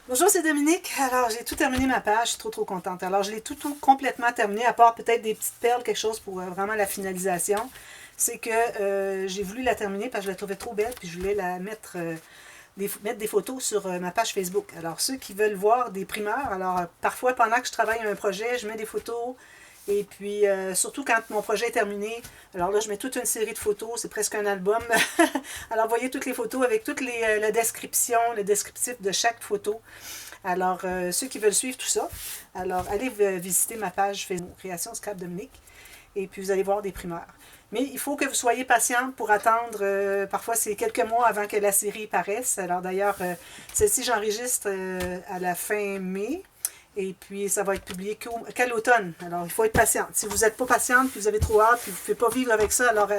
Bonjour, c'est Dominique. Alors, j'ai tout terminé ma page, je suis trop contente. Alors, je l'ai tout complètement terminé, à part peut-être des petites perles, quelque chose pour vraiment la finalisation. C'est que j'ai voulu la terminer parce que je la trouvais trop belle, puis je voulais la mettre, mettre des photos sur ma page Facebook. Alors, ceux qui veulent voir des primeurs, alors parfois pendant que je travaille à un projet, je mets des photos. Et puis, surtout quand mon projet est terminé, alors là, je mets toute une série de photos, c'est presque un album. Alors, voyez toutes les photos avec toute la description, le descriptif de chaque photo. Alors, ceux qui veulent suivre tout ça, alors allez visiter ma page Facebook Création Scrap Dominique et puis vous allez voir des primeurs. Mais il faut que vous soyez patiente pour attendre, parfois c'est quelques mois avant que la série paraisse. Alors d'ailleurs, celle-ci j'enregistre à la fin mai. Et puis, ça va être publié qu'à l'automne. Alors, il faut être patiente. Si vous n'êtes pas patiente, puis vous avez trop hâte, puis vous ne pouvez pas vivre avec ça, alors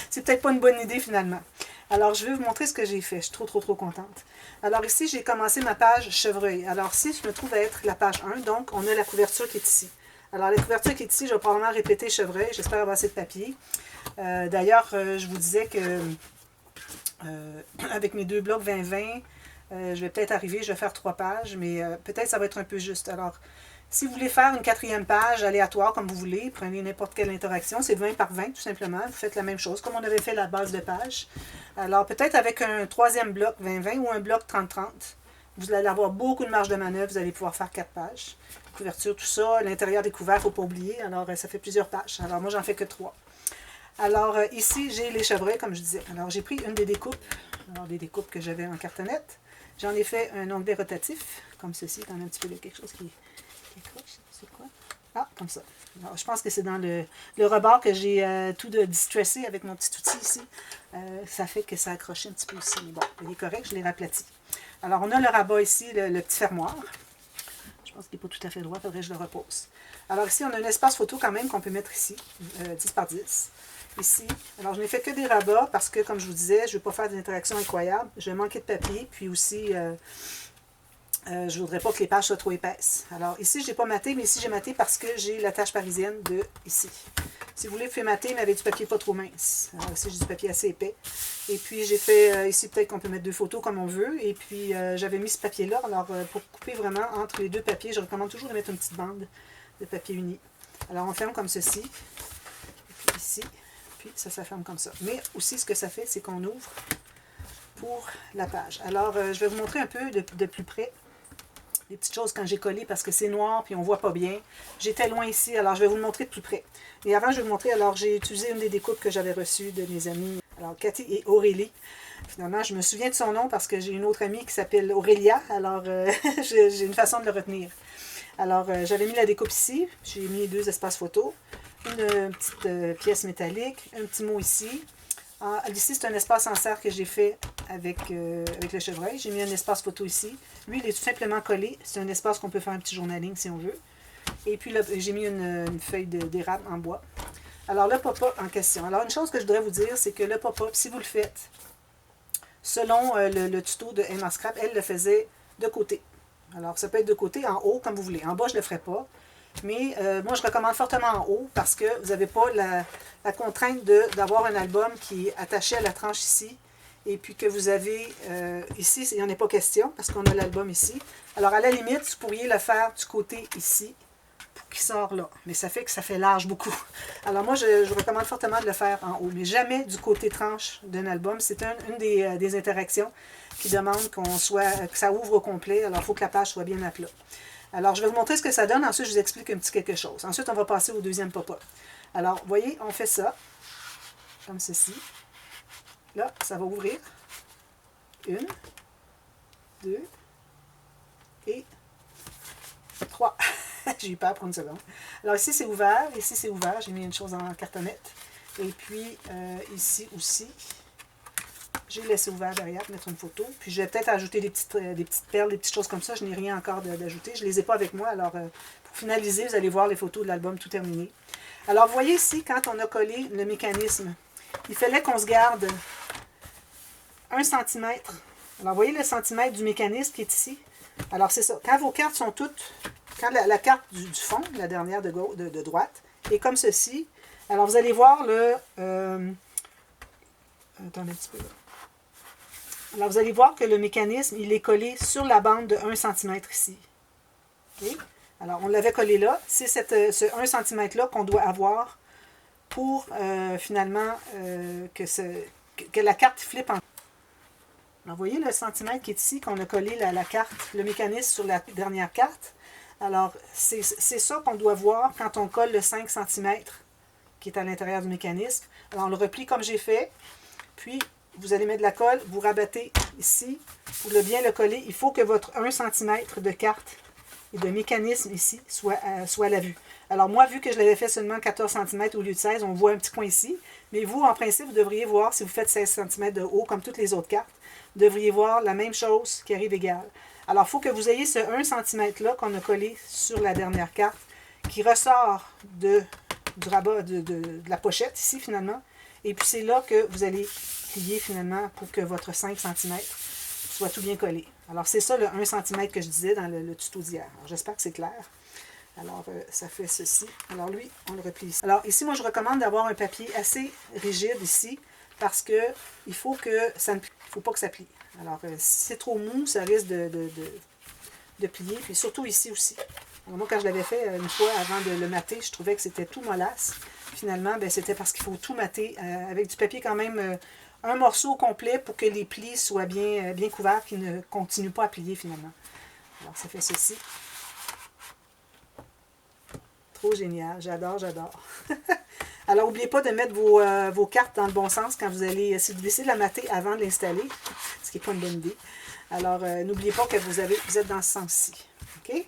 c'est peut-être pas une bonne idée finalement. Alors, je vais vous montrer ce que j'ai fait. Je suis trop contente. Alors, ici, j'ai commencé ma page chevreuil. Alors, ici, je me trouve à être la page 1. Donc, on a la couverture qui est ici. Alors, la couverture qui est ici, je vais probablement répéter chevreuil. J'espère avoir assez de papier. D'ailleurs, je vous disais que avec mes deux blocs 20-20, je vais peut-être arriver, je vais faire 3 pages, mais peut-être ça va être un peu juste. Alors, si vous voulez faire une 4e page aléatoire comme vous voulez, prenez n'importe quelle interaction, c'est 20 par 20 tout simplement, vous faites la même chose comme on avait fait la base de page. Alors peut-être avec un 3e bloc 20-20 ou un bloc 30-30, vous allez avoir beaucoup de marge de manœuvre, vous allez pouvoir faire 4 pages. Couverture, tout ça, l'intérieur découvert, il ne faut pas oublier, alors ça fait plusieurs pages. Alors moi j'en fais que 3. Alors ici j'ai les chevreuils comme je disais. Alors j'ai pris une des découpes, alors des découpes que j'avais en cartonnette. J'en ai fait un onglet rotatif, comme ceci, dans un petit peu de quelque chose qui accroche. C'est quoi? Ah, comme ça. Alors, je pense que c'est dans le rebord que j'ai tout de distressé avec mon petit outil ici. Ça fait que ça accroche un petit peu ici. Mais bon, il est correct, je l'ai raplati. Alors, on a le rabat ici, le petit fermoir. Je pense qu'il n'est pas tout à fait droit, il faudrait que je le repose. Alors ici, on a un espace photo quand même qu'on peut mettre ici, 10 par 10. Ici, alors je n'ai fait que des rabats parce que, comme je vous disais, je ne veux pas faire des interactions incroyables. Je vais manquer de papier, puis aussi, je ne voudrais pas que les pages soient trop épaisses. Alors ici, je n'ai pas maté, mais ici, j'ai maté parce que j'ai la tache parisienne de ici. Si vous voulez, vous pouvez mater, mais avec du papier pas trop mince. Alors ici, j'ai du papier assez épais. Et puis, j'ai fait, ici, peut-être qu'on peut mettre 2 photos comme on veut. Et puis, j'avais mis ce papier-là. Alors, pour couper vraiment entre les deux papiers, je recommande toujours de mettre une petite bande de papier uni. Alors, on ferme comme ceci. Et puis ici. Puis, ça ferme comme ça. Mais aussi, ce que ça fait, c'est qu'on ouvre pour la page. Alors, je vais vous montrer un peu de plus près les petites choses quand j'ai collé parce que c'est noir puis on voit pas bien. J'étais loin ici, alors je vais vous le montrer de plus près. Et avant, je vais vous montrer, alors j'ai utilisé une des découpes que j'avais reçues de mes amis, alors Cathy et Aurélie. Finalement, je me souviens de son nom parce que j'ai une autre amie qui s'appelle Aurélia, alors j'ai une façon de le retenir. Alors, j'avais mis la découpe ici, j'ai mis 2 espaces photos, une petite pièce métallique, un petit mot ici. Ici, c'est un espace en serre que j'ai fait avec le chevreuil. J'ai mis un espace photo ici. Lui, il est tout simplement collé. C'est un espace qu'on peut faire un petit journaling si on veut. Et puis, j'ai mis une feuille d'érable en bois. Alors, le pop-up en question. Alors, une chose que je voudrais vous dire, c'est que le pop-up, si vous le faites, selon le tuto de Emma Scrap, elle le faisait de côté. Alors, ça peut être de côté, en haut, comme vous voulez. En bas, je ne le ferai pas. Mais moi, je recommande fortement en haut parce que vous n'avez pas la contrainte d'avoir un album qui est attaché à la tranche ici. Et puis que vous avez ici, il n'y en a pas question parce qu'on a l'album ici. Alors, à la limite, vous pourriez le faire du côté ici pour qu'il sort là. Mais ça fait que ça fait large beaucoup. Alors, moi, je recommande fortement de le faire en haut, mais jamais du côté tranche d'un album. C'est une des interactions qui demande que ça ouvre au complet. Alors, il faut que la page soit bien à plat. Alors, je vais vous montrer ce que ça donne. Ensuite, je vous explique un petit quelque chose. Ensuite, on va passer au deuxième pop-up. Alors, vous voyez, on fait ça, comme ceci. Là, ça va ouvrir. 1, 2 et 3. J'ai eu peur pour une seconde. Alors, ici, c'est ouvert. Ici, c'est ouvert. J'ai mis une chose en cartonnette. Et puis, ici aussi, j'ai laissé ouvert derrière pour mettre une photo. Puis, je vais peut-être ajouter des petites perles, des petites choses comme ça. Je n'ai rien encore d'ajouter. Je ne les ai pas avec moi. Alors, pour finaliser, vous allez voir les photos de l'album tout terminé. Alors, vous voyez ici, quand on a collé le mécanisme, il fallait qu'on se garde 1 cm. Alors, vous voyez le centimètre du mécanisme qui est ici? Alors, c'est ça. Quand vos cartes sont toutes, quand la carte du fond, la dernière de droite, est comme ceci, alors vous allez voir le... attendez un petit peu là. Alors, vous allez voir que le mécanisme, il est collé sur la bande de 1 cm ici. Okay? Alors, on l'avait collé là. C'est ce 1 cm-là qu'on doit avoir pour finalement que la carte flippe en. Alors, vous voyez le centimètre qui est ici, qu'on a collé la carte, le mécanisme sur la dernière carte. Alors, c'est ça qu'on doit voir quand on colle le 5 cm qui est à l'intérieur du mécanisme. Alors, on le replie comme j'ai fait. Puis, vous allez mettre de la colle, vous rabattez ici. Pour bien le coller, il faut que votre 1 cm de carte et de mécanisme ici soit à la vue. Alors moi, vu que je l'avais fait seulement 14 cm au lieu de 16, on voit un petit coin ici. Mais vous, en principe, vous devriez voir, si vous faites 16 cm de haut, comme toutes les autres cartes, vous devriez voir la même chose qui arrive égale. Alors, il faut que vous ayez ce 1 cm-là qu'on a collé sur la dernière carte, qui ressort du rabat de la pochette, ici, finalement. Et puis, c'est là que vous allez plier, finalement, pour que votre 5 cm soit tout bien collé. Alors, c'est ça le 1 cm que je disais dans le tuto d'hier. J'espère que c'est clair. Alors, ça fait ceci. Alors, lui, on le replie ici. Alors, ici, moi, je recommande d'avoir un papier assez rigide ici, parce que il faut que ça ne faut pas que ça plie. Alors, si c'est trop mou, ça risque de plier. Puis surtout ici aussi. Alors, moi, quand je l'avais fait une fois avant de le mater, je trouvais que c'était tout mollasse. Finalement, c'était parce qu'il faut tout mater avec du papier quand même un morceau complet pour que les plis soient bien couverts et ne continuent pas à plier finalement. Alors, ça fait ceci. Trop génial. J'adore, j'adore. Alors, n'oubliez pas de mettre vos cartes dans le bon sens quand vous allez, si vous décidez de la mater avant de l'installer, ce qui n'est pas une bonne idée. Alors, n'oubliez pas que vous êtes dans ce sens-ci. OK?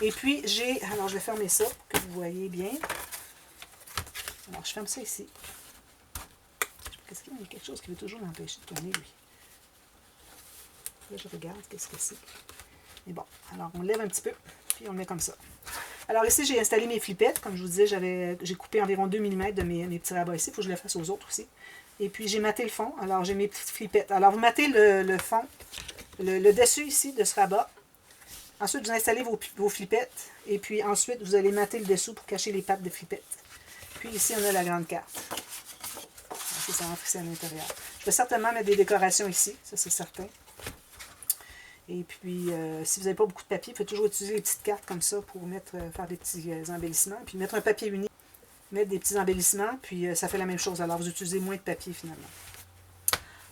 Et puis, alors je vais fermer ça pour que vous voyez bien. Alors, je ferme ça ici. Qu'est-ce qu'il y a? Il y a quelque chose qui veut toujours l'empêcher de tourner, lui. Là, je regarde qu'est-ce que c'est. Mais bon, alors on lève un petit peu, puis on le met comme ça. Alors ici, j'ai installé mes flippettes. Comme je vous disais, j'ai coupé environ 2 mm de mes petits rabats ici. Il faut que je le fasse aux autres aussi. Et puis, j'ai maté le fond. Alors, j'ai mes petites flippettes. Alors, vous matez le fond, le dessus ici de ce rabat. Ensuite, vous installez vos flippettes. Et puis, ensuite, vous allez mater le dessous pour cacher les pattes de flippettes. Puis, ici, on a la grande carte. Alors, ça va fixer à l'intérieur. Je vais certainement mettre des décorations ici. Ça, c'est certain. Et puis, si vous n'avez pas beaucoup de papier, il faut toujours utiliser les petites cartes comme ça pour faire des petits embellissements. Puis mettre un papier uni, mettre des petits embellissements, puis ça fait la même chose. Alors, vous utilisez moins de papier finalement.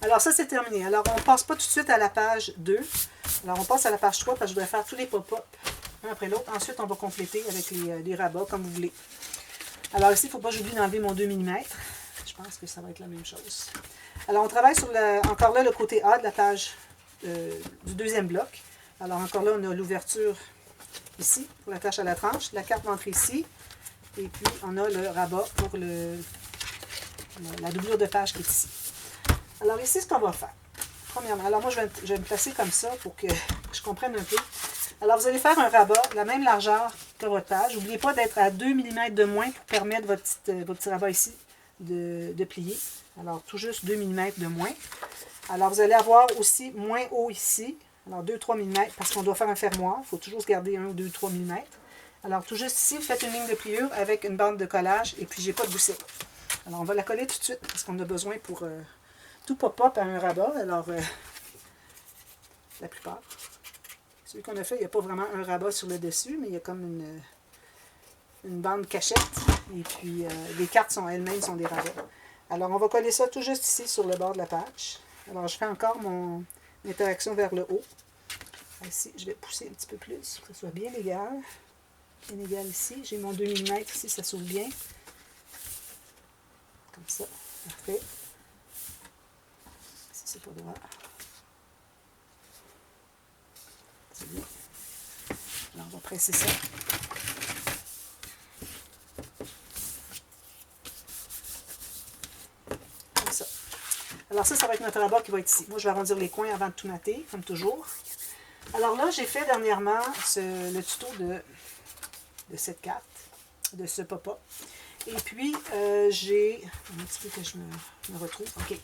Alors, ça, c'est terminé. Alors, on ne passe pas tout de suite à la page 2. Alors, on passe à la page 3 parce que je dois faire tous les pop-up, un après l'autre. Ensuite, on va compléter avec les rabats, comme vous voulez. Alors, ici, il ne faut pas que j'oublie d'enlever mon 2 mm. Je pense que ça va être la même chose. Alors, on travaille sur encore là le côté A de la page du deuxième bloc. Alors encore là, on a l'ouverture ici pour la tâche à la tranche, la carte d'entrée ici, et puis on a le rabat pour la doublure de page qui est ici. Alors ici, ce qu'on va faire. Premièrement, alors moi je vais me placer comme ça pour que je comprenne un peu. Alors vous allez faire un rabat de la même largeur que votre page. N'oubliez pas d'être à 2 mm de moins pour permettre votre petit rabat ici de plier. Alors tout juste 2 mm de moins. Alors, vous allez avoir aussi moins haut ici. Alors, 2-3 mm, parce qu'on doit faire un fermoir. Il faut toujours se garder 1 ou 2-3 mm. Alors, tout juste ici, vous faites une ligne de pliure avec une bande de collage. Et puis, j'ai pas de gousset. Alors, on va la coller tout de suite, parce qu'on a besoin pour tout pop-up à un rabat. Alors, la plupart. Celui qu'on a fait, il n'y a pas vraiment un rabat sur le dessus, mais il y a comme une bande cachette. Et puis, les cartes elles-mêmes sont des rabats. Alors, on va coller ça tout juste ici, sur le bord de la page. Alors, je fais encore mon interaction vers le haut. Ici, je vais pousser un petit peu plus, pour que ce soit bien égal. Bien égal ici. J'ai mon 2 mm ici, ça s'ouvre bien. Comme ça. Parfait. Ici, c'est pas droit. C'est bien. Alors, on va presser ça. Alors ça va être notre rabat qui va être ici. Moi, je vais arrondir les coins avant de tout mater, comme toujours. Alors là, j'ai fait dernièrement le tuto de cette carte, de ce pop-up. Et puis, j'ai... Un petit peu que je me retrouve. OK.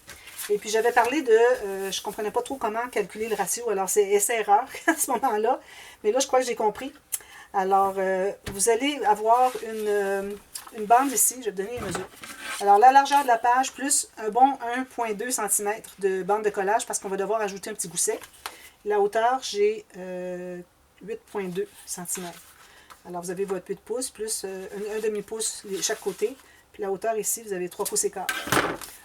Et puis, j'avais parlé je ne comprenais pas trop comment calculer le ratio. Alors, c'est essai-erreur à ce moment-là. Mais là, je crois que j'ai compris. Alors, vous allez avoir une bande ici, je vais vous donner les mesures. Alors, la largeur de la page plus un bon 1,2 cm de bande de collage parce qu'on va devoir ajouter un petit gousset. La hauteur, j'ai 8,2 cm. Alors, vous avez votre 8 pouces plus un demi-pouce chaque côté. Puis la hauteur ici, vous avez 3 pouces et quart.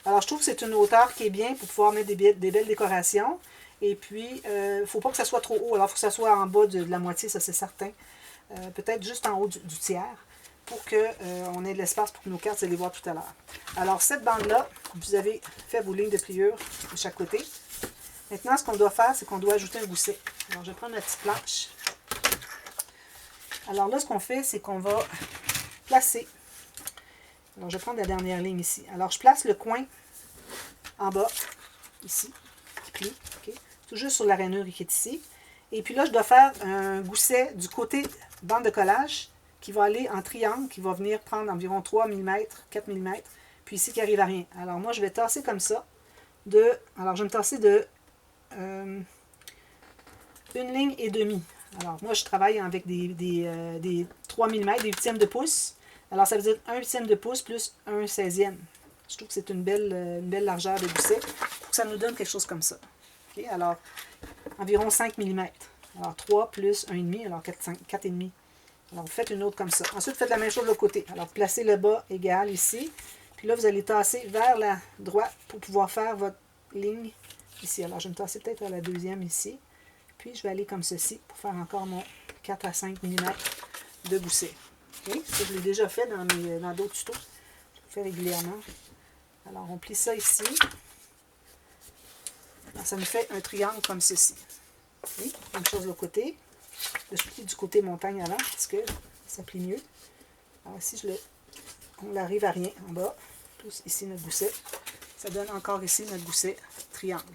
Alors, je trouve que c'est une hauteur qui est bien pour pouvoir mettre des belles décorations. Et puis, il ne faut pas que ça soit trop haut. Alors, il faut que ça soit en bas de la moitié, ça c'est certain. Peut-être juste en haut du tiers pour qu'on ait de l'espace pour que nos cartes, vous allez voir tout à l'heure. Alors, cette bande-là, vous avez fait vos lignes de pliure de chaque côté. Maintenant, ce qu'on doit faire, c'est qu'on doit ajouter un gousset. Alors, je vais prendre ma petite planche. Alors là, ce qu'on fait, c'est qu'on va placer. Alors, je vais prendre la dernière ligne ici. Alors, je place le coin en bas, ici, qui plie, okay, tout juste sur la rainure qui est ici. Et puis là, je dois faire un gousset du côté bande de collage qui va aller en triangle, qui va venir prendre environ 3 mm, 4 mm, puis ici qui arrive à rien. Alors moi, je vais tasser comme ça. Alors, je vais me tasser de 1 ligne et demi. Alors, moi, je travaille avec des 3 mm, des huitièmes de pouce. Alors, ça veut dire 1 huitième de pouce plus 1 16e. Je trouve que c'est une belle largeur de gousset pour que ça nous donne quelque chose comme ça. Okay? Alors, environ 5 mm. Alors, 3 plus 1,5, alors 4,5. Alors, vous faites une autre comme ça. Ensuite, vous faites la même chose de l'autre côté. Alors, placez le bas égal ici. Puis là, vous allez tasser vers la droite pour pouvoir faire votre ligne ici. Alors, je vais me tasser peut-être à la deuxième ici. Puis, je vais aller comme ceci pour faire encore mon 4 à 5 mm de gousset. Okay? Ça, je l'ai déjà fait dans d'autres tutos. Je le fais régulièrement. Alors, on plie ça ici. Alors, ça nous fait un triangle comme ceci. Okay? Même chose de l'autre côté. Je suis pris du côté montagne avant parce que ça plie mieux. Alors ici, on n'arrive à rien en bas. Plus ici notre gousset. Ça donne encore ici notre gousset triangle.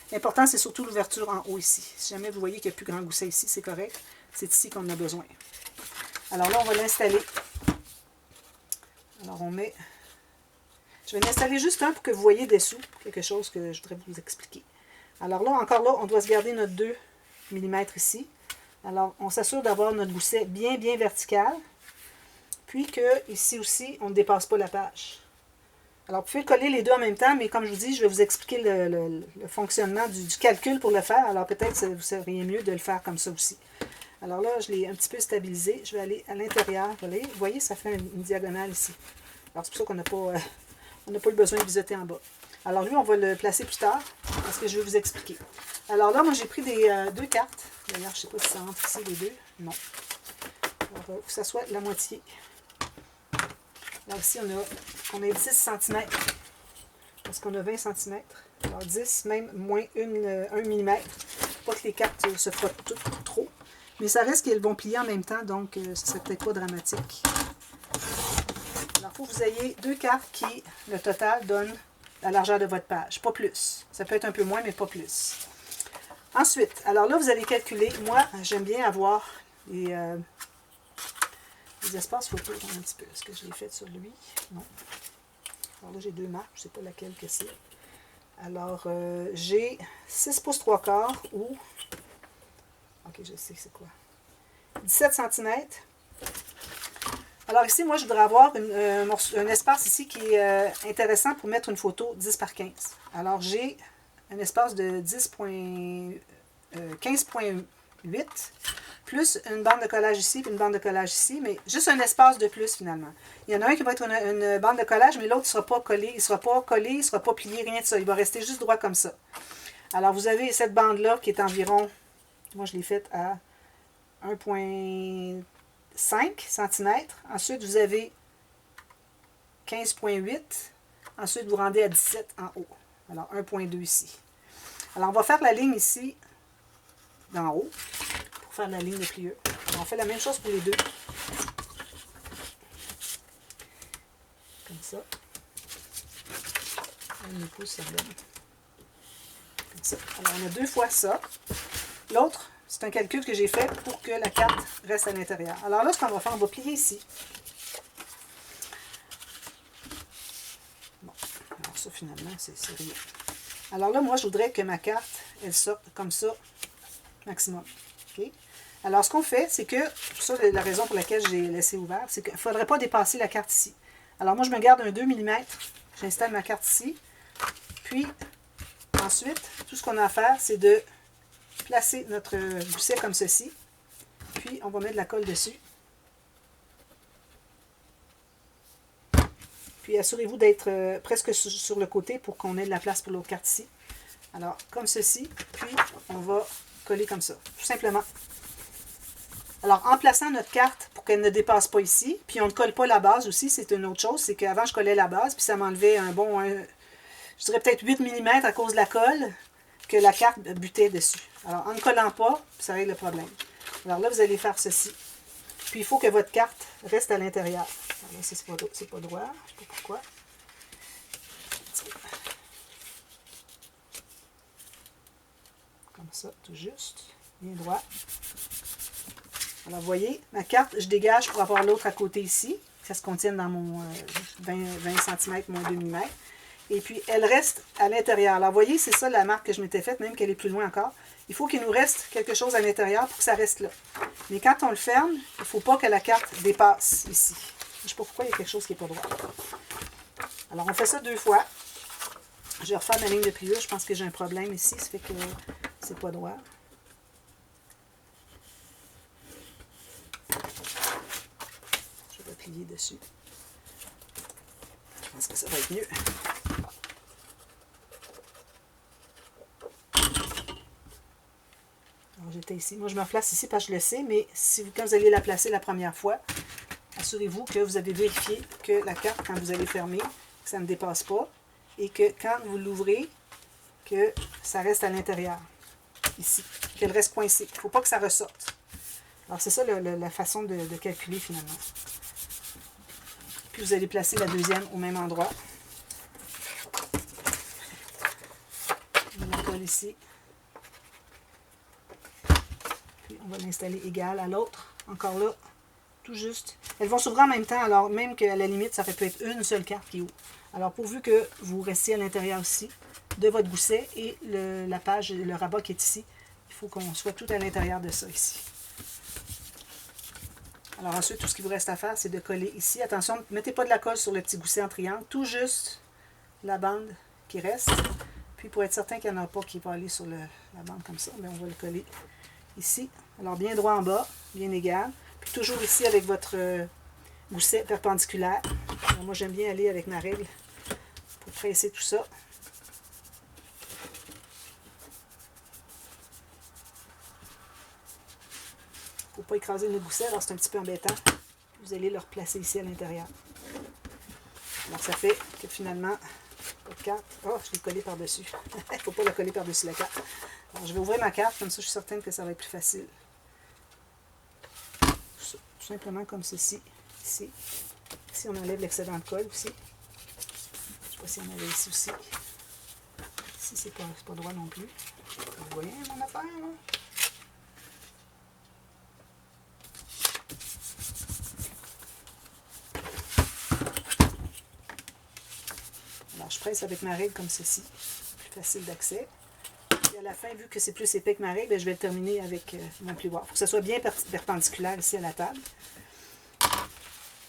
L'important, c'est surtout l'ouverture en haut ici. Si jamais vous voyez qu'il n'y a plus grand gousset ici, c'est correct. C'est ici qu'on en a besoin. Alors là, on va l'installer. Alors on met... Je vais l'installer juste un pour que vous voyez dessous quelque chose que je voudrais vous expliquer. Alors là, encore là, on doit se garder notre 2 mm ici. Alors, on s'assure d'avoir notre gousset bien vertical. Puis que ici aussi, on ne dépasse pas la page. Alors, vous pouvez coller les deux en même temps, mais comme je vous dis, je vais vous expliquer le fonctionnement du calcul pour le faire. Alors, peut-être que vous seriez mieux de le faire comme ça aussi. Alors là, je l'ai un petit peu stabilisé. Je vais aller à l'intérieur. Vous voyez, ça fait une diagonale ici. Alors, c'est pour ça qu'on n'a pas eu besoin de biseauter en bas. Alors, lui, on va le placer plus tard, parce que je vais vous expliquer. Alors là, moi, j'ai pris deux cartes. D'ailleurs, je ne sais pas si ça entre ici, les deux. Non. Alors, il faut que ça soit la moitié. Là aussi, on a 10 cm. Parce qu'on a 20 cm. Alors, 10, même moins 1 mm. Pas que les cartes se frottent toutes trop. Mais ça reste qu'elles vont plier en même temps, donc ce ne serait peut-être pas dramatique. Alors, il faut que vous ayez deux cartes qui, le total, donnent la largeur de votre page. Pas plus. Ça peut être un peu moins, mais pas plus. Ensuite, alors là, vous allez calculer. Moi, j'aime bien avoir les espaces photos un petit peu. Est-ce que je l'ai fait sur lui? Non. Alors là, j'ai deux marques. Je ne sais pas laquelle que c'est. Alors, j'ai 6 pouces 3 quarts ou... OK, je sais c'est quoi. 17 cm. Alors ici, moi, je voudrais avoir un espace ici qui est intéressant pour mettre une photo 10 par 15. Alors, j'ai un espace de 15,8 plus une bande de collage ici puis une bande de collage ici, mais juste un espace de plus finalement. Il y en a un qui va être une bande de collage, mais l'autre ne sera pas collé. Il ne sera pas collé, il ne sera pas plié, rien de ça. Il va rester juste droit comme ça. Alors, vous avez cette bande-là qui est environ, moi je l'ai faite à 1,5 cm. Ensuite, vous avez 15,8. Ensuite, vous rendez à 17 en haut. Alors, 1,2 ici. Alors, on va faire la ligne ici, d'en haut, pour faire la ligne de pliure. On fait la même chose pour les deux. Comme ça. Un pouce, ça donne. Comme ça. Alors, on a deux fois ça. L'autre, c'est un calcul que j'ai fait pour que la carte reste à l'intérieur. Alors là, ce qu'on va faire, on va plier ici. Bon, alors ça, finalement, c'est rien. Alors là, moi, je voudrais que ma carte, elle sorte comme ça, maximum. Okay? Alors, ce qu'on fait, c'est que, ça, la raison pour laquelle j'ai laissé ouvert, c'est qu'il ne faudrait pas dépasser la carte ici. Alors, moi, je me garde un 2 mm. J'installe ma carte ici. Puis, ensuite, tout ce qu'on a à faire, c'est de placer notre gousset comme ceci. Puis, on va mettre de la colle dessus. Puis, assurez-vous d'être presque sur le côté pour qu'on ait de la place pour l'autre carte ici. Alors, comme ceci. Puis, on va coller comme ça, tout simplement. Alors, en plaçant notre carte pour qu'elle ne dépasse pas ici, puis on ne colle pas la base aussi, c'est une autre chose, c'est qu'avant, je collais la base, puis ça m'enlevait un bon, je dirais peut-être 8 mm à cause de la colle, que la carte butait dessus. Alors, en ne collant pas, ça règle le problème. Alors là, vous allez faire ceci. Puis, il faut que votre carte reste à l'intérieur. Alors là, c'est pas droit, je ne sais pas pourquoi. Comme ça, tout juste, bien droit. Alors, vous voyez, ma carte, je dégage pour avoir l'autre à côté ici. Ça se contienne dans mon 20 cm, mon 2 mm. Et puis, elle reste à l'intérieur. Alors, vous voyez, c'est ça la marque que je m'étais faite, même qu'elle est plus loin encore. Il faut qu'il nous reste quelque chose à l'intérieur pour que ça reste là. Mais quand on le ferme, il ne faut pas que la carte dépasse ici. Je ne sais pas pourquoi il y a quelque chose qui n'est pas droit. Alors, on fait ça 2 fois. Je vais refaire ma ligne de pliure. Je pense que j'ai un problème ici. Ça fait que c'est pas droit. Je vais plier dessus. Je pense que ça va être mieux. Alors, j'étais ici. Moi, je me replace ici parce que je le sais, mais quand vous allez la placer la première fois, assurez-vous que vous avez vérifié que la carte, quand vous allez fermer, que ça ne dépasse pas, et que quand vous l'ouvrez, que ça reste à l'intérieur, ici, qu'elle reste coincée. Il ne faut pas que ça ressorte. Alors, c'est ça la façon de calculer finalement. Puis, vous allez placer la deuxième au même endroit. On la colle ici. Puis, on va l'installer égale à l'autre. Encore là, tout juste. Elles vont s'ouvrir en même temps, alors même qu'à la limite, ça peut être une seule carte qui ouvre. Alors, pourvu que vous restiez à l'intérieur aussi de votre gousset et la page, le rabat qui est ici, il faut qu'on soit tout à l'intérieur de ça ici. Alors ensuite, tout ce qu'il vous reste à faire, c'est de coller ici. Attention, ne mettez pas de la colle sur le petit gousset en triangle, tout juste la bande qui reste. Puis pour être certain qu'il n'y en a pas qui va aller sur la bande comme ça, bien, on va le coller ici. Alors bien droit en bas, bien égal. Puis toujours ici avec votre gousset perpendiculaire. Alors, moi, j'aime bien aller avec ma règle pour presser tout ça. Il ne faut pas écraser le gousset, alors c'est un petit peu embêtant. Vous allez le replacer ici à l'intérieur. Alors ça fait que finalement, votre carte... Oh, je l'ai collé par-dessus. Il ne faut pas la coller par-dessus la carte. Alors je vais ouvrir ma carte, comme ça je suis certaine que ça va être plus facile. Tout simplement comme ceci. Ici. Ici, on enlève l'excédent de colle aussi. Je ne sais pas si on avait ici aussi. Ici, c'est pas droit non plus. Vous voyez mon affaire, là? Alors, je presse avec ma règle comme ceci. Plus facile d'accès. Et à la fin, vu que c'est plus épais que ma règle, je vais le terminer avec mon plioir. Il faut que ça soit bien perpendiculaire ici à la table.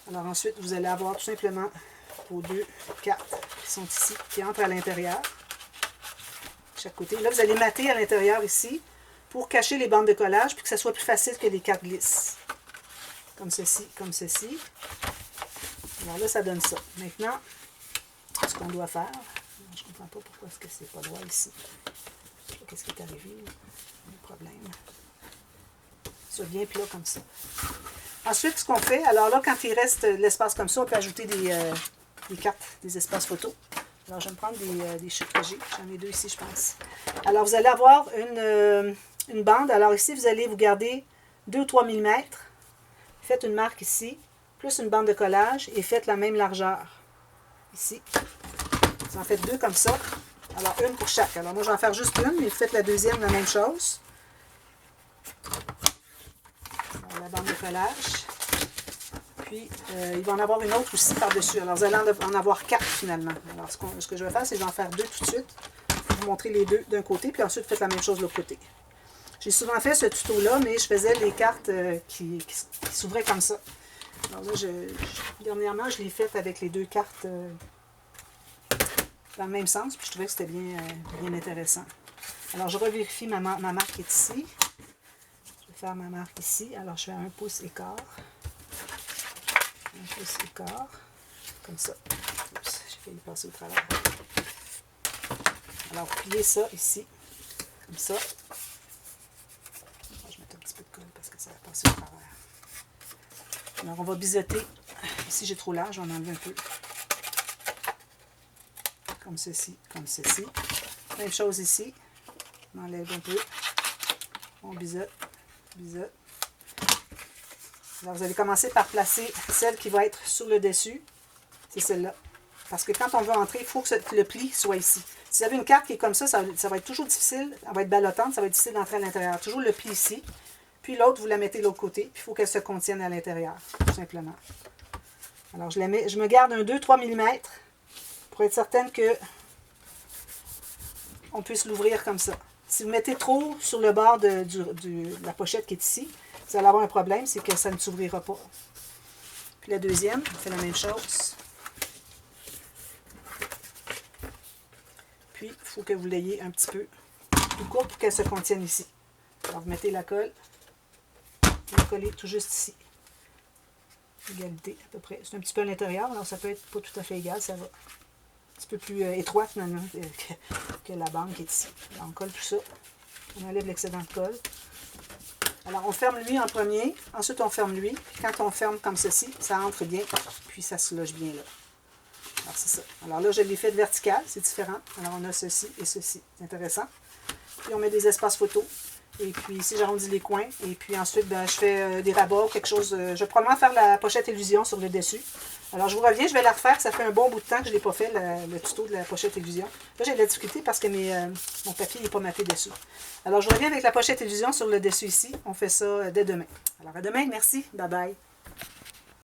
Alors ensuite, vous allez avoir tout simplement vos 2 cartes qui sont ici, qui entrent à l'intérieur. De chaque côté. Là, vous allez mater à l'intérieur ici pour cacher les bandes de collage, puis que ça soit plus facile que les cartes glissent. Comme ceci, comme ceci. Alors là, ça donne ça. Maintenant, ce qu'on doit faire, je ne comprends pas pourquoi est-ce que c'est pas droit ici. Je sais pas qu'est-ce qui est arrivé. Un problème. Soit bien plat comme ça. Ensuite, ce qu'on fait, alors là, quand il reste de l'espace comme ça, on peut ajouter des cartes, des espaces photos. Alors, je vais me prendre des chutes que j'ai. J'en ai 2 ici, je pense. Alors, vous allez avoir une bande. Alors ici, vous allez vous garder 2 ou 3 mm. Faites une marque ici, plus une bande de collage et faites la même largeur. Ici. Vous en faites 2 comme ça. Alors, une pour chaque. Alors, moi, je vais en faire juste une, mais vous faites la deuxième, la même chose. Alors, la bande de collage. Puis, il va en avoir une autre aussi par-dessus. Alors, vous allez en avoir 4 finalement. Alors, ce que je vais faire, c'est que je vais en faire 2 tout de suite. Je vais vous montrer les 2 d'un côté, puis ensuite, faites la même chose de l'autre côté. J'ai souvent fait ce tuto-là, mais je faisais les cartes qui s'ouvraient comme ça. Alors là, dernièrement, je l'ai fait avec les deux cartes dans le même sens, puis je trouvais que c'était bien intéressant. Alors, je revérifie ma marque est ici. Je vais faire ma marque ici. Alors, je fais 1 pouce écart. 1 pouce écart. Comme ça. Oups, j'ai failli passer au travers. Alors, pliez ça ici. Comme ça. Je vais mettre un petit peu de colle parce que ça va passer au travers. Alors, on va biseauter. Ici, j'ai trop large, on en enlève un peu. Comme ceci, comme ceci. Même chose ici. On enlève un peu. On biseaute, biseaute. Alors, vous allez commencer par placer celle qui va être sur le dessus. C'est celle-là. Parce que quand on veut entrer, il faut que le pli soit ici. Si vous avez une carte qui est comme ça va être toujours difficile. Elle va être ballottante, ça va être difficile d'entrer à l'intérieur. Toujours le pli ici. Puis l'autre, vous la mettez de l'autre côté. Puis il faut qu'elle se contienne à l'intérieur, tout simplement. Alors, je me garde un 2-3 mm pour être certaine que on puisse l'ouvrir comme ça. Si vous mettez trop sur le bord de la pochette qui est ici, vous allez avoir un problème, c'est que ça ne s'ouvrira pas. Puis la deuxième, on fait la même chose. Puis, il faut que vous l'ayez un petit peu plus court pour qu'elle se contienne ici. Alors, vous mettez la colle. Vous collez tout juste ici. Égalité, à peu près. C'est un petit peu à l'intérieur, alors ça peut être pas tout à fait égal, ça va. Un petit peu plus étroit, finalement, que la bande qui est ici. Alors, on colle tout ça. On enlève l'excédent de colle. Alors, on ferme lui en premier. Ensuite, on ferme lui. Puis quand on ferme comme ceci, ça entre bien. Puis, ça se loge bien là. Alors, c'est ça. Alors là, je l'ai fait vertical. C'est différent. Alors, on a ceci et ceci. C'est intéressant. Puis, on met des espaces photos. Et puis, ici, j'arrondis les coins. Et puis, ensuite, ben, je fais des rabats ou quelque chose. Je vais probablement faire la pochette illusion sur le dessus. Alors, je vous reviens. Je vais la refaire. Ça fait un bon bout de temps que je ne l'ai pas fait, le tuto de la pochette illusion. Là, j'ai de la difficulté parce que mon papier n'est pas maté dessus. Alors, je reviens avec la pochette illusion sur le dessus ici. On fait ça dès demain. Alors, à demain. Merci. Bye bye.